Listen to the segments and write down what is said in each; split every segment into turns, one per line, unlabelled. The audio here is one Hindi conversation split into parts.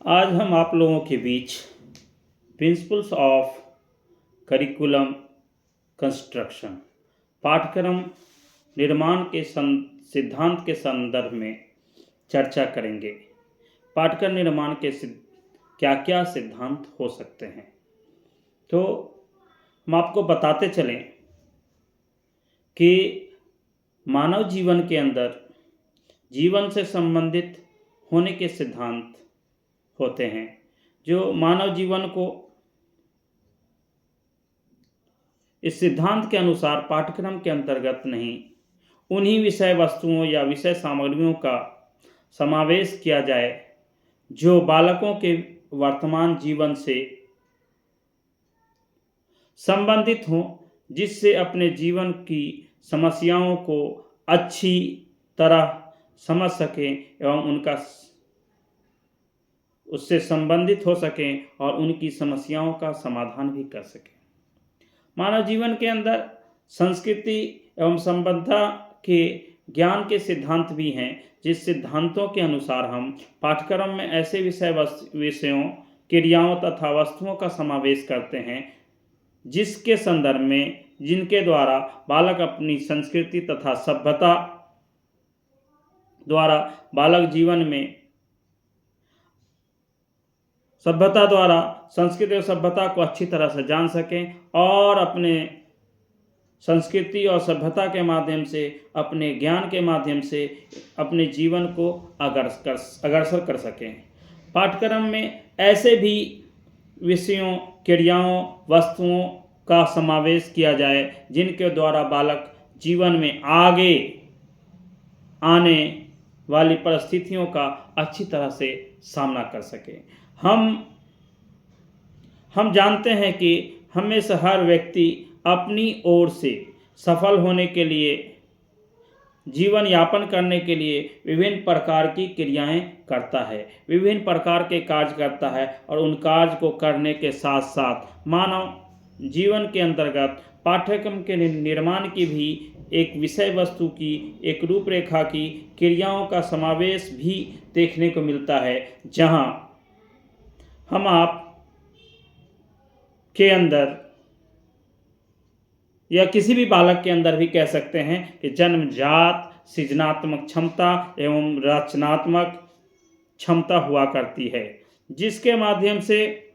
आज हम आप लोगों के बीच प्रिंसिपल्स ऑफ करिकुलम कंस्ट्रक्शन पाठ्यक्रम निर्माण के सिद्धांत के संदर्भ में चर्चा करेंगे। पाठ्यक्रम निर्माण के क्या क्या सिद्धांत हो सकते हैं, तो हम आपको बताते चलें कि मानव जीवन के अंदर जीवन से संबंधित होने के सिद्धांत होते हैं जो मानव जीवन को इस सिद्धांत के अनुसार पाठ्यक्रम के अंतर्गत नहीं उन्हीं विषय वस्तुओं या विषय सामग्रियों का समावेश किया जाए जो बालकों के वर्तमान जीवन से संबंधित हों, जिससे अपने जीवन की समस्याओं को अच्छी तरह समझ सकें एवं उनका उससे संबंधित हो सकें और उनकी समस्याओं का समाधान भी कर सकें। मानव जीवन के अंदर संस्कृति एवं संबद्धता के ज्ञान के सिद्धांत भी हैं, जिस सिद्धांतों के अनुसार हम पाठ्यक्रम में ऐसे विषयों क्रियाओं तथा वस्तुओं का समावेश करते हैं जिसके संदर्भ में जिनके द्वारा बालक अपनी संस्कृति तथा सभ्यता द्वारा संस्कृति और सभ्यता को अच्छी तरह से जान सकें और अपने संस्कृति और सभ्यता के माध्यम से अपने ज्ञान के माध्यम से अपने जीवन को अग्रसर कर सकें। पाठ्यक्रम में ऐसे भी विषयों क्रियाओं वस्तुओं का समावेश किया जाए जिनके द्वारा बालक जीवन में आगे आने वाली परिस्थितियों का अच्छी तरह से सामना कर सके। हम जानते हैं कि हमेशा हर व्यक्ति अपनी ओर से सफल होने के लिए जीवन यापन करने के लिए विभिन्न प्रकार की क्रियाएं करता है, विभिन्न प्रकार के कार्य करता है और उन कार्य को करने के साथ साथ मानव जीवन के अंतर्गत पाठ्यक्रम के निर्माण की भी एक विषय वस्तु की एक रूपरेखा की क्रियाओं का समावेश भी देखने को मिलता है, जहां हम आप के अंदर या किसी भी बालक के अंदर भी कह सकते हैं कि जन्मजात सृजनात्मक क्षमता एवं रचनात्मक क्षमता हुआ करती है, जिसके माध्यम से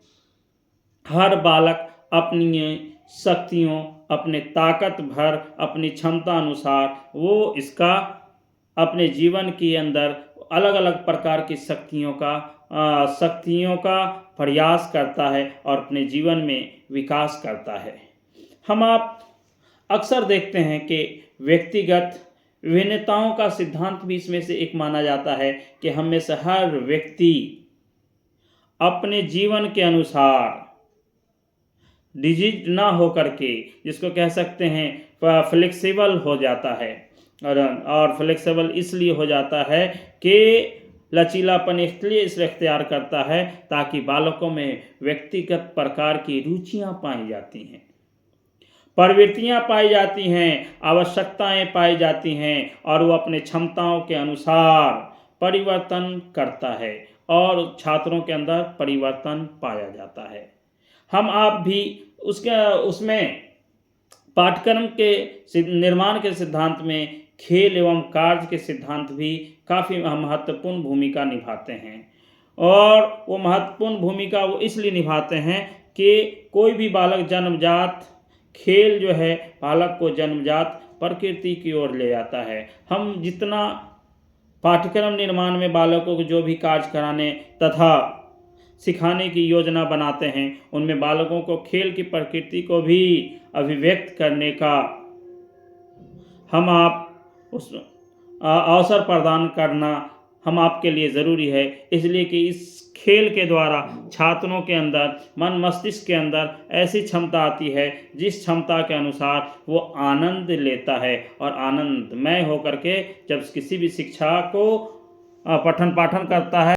हर बालक अपनी शक्तियों अपने ताकत भर अपनी क्षमता अनुसार वो इसका अपने जीवन के अंदर अलग अलग प्रकार की शक्तियों का प्रयास करता है और अपने जीवन में विकास करता है। हम आप अक्सर देखते हैं कि व्यक्तिगत विभिन्नताओं का सिद्धांत भी इसमें से एक माना जाता है कि हमेशा हर व्यक्ति अपने जीवन के अनुसार रिजिड ना होकर के, जिसको कह सकते हैं फ्लेक्सिबल हो जाता है और फ्लेक्सिबल इसलिए हो जाता है कि लचीलापन इसलिए इख्तियार करता है ताकि बालकों में व्यक्तिगत प्रकार की रुचियां पाई जाती हैं, प्रवृत्तियां पाई जाती हैं, आवश्यकताएं पाई जाती हैं और वो अपने क्षमताओं के अनुसार परिवर्तन करता है और छात्रों के अंदर परिवर्तन पाया जाता है। हम आप भी उसमें पाठ्यक्रम के निर्माण के सिद्धांत में खेल एवं कार्य के सिद्धांत भी काफ़ी महत्वपूर्ण भूमिका निभाते हैं और वो महत्वपूर्ण भूमिका वो इसलिए निभाते हैं कि कोई भी बालक जन्मजात खेल जो है बालक को जन्मजात प्रकृति की ओर ले जाता है। हम जितना पाठ्यक्रम निर्माण में बालकों को जो भी कार्य कराने तथा सिखाने की योजना बनाते हैं उनमें बालकों को खेल की प्रकृति को भी अभिव्यक्त करने का हम आप उस अवसर प्रदान करना हम आपके लिए ज़रूरी है, इसलिए कि इस खेल के द्वारा छात्रों के अंदर मन मस्तिष्क के अंदर ऐसी क्षमता आती है जिस क्षमता के अनुसार वो आनंद लेता है और आनंदमय होकर के जब किसी भी शिक्षा को पठन पाठन करता है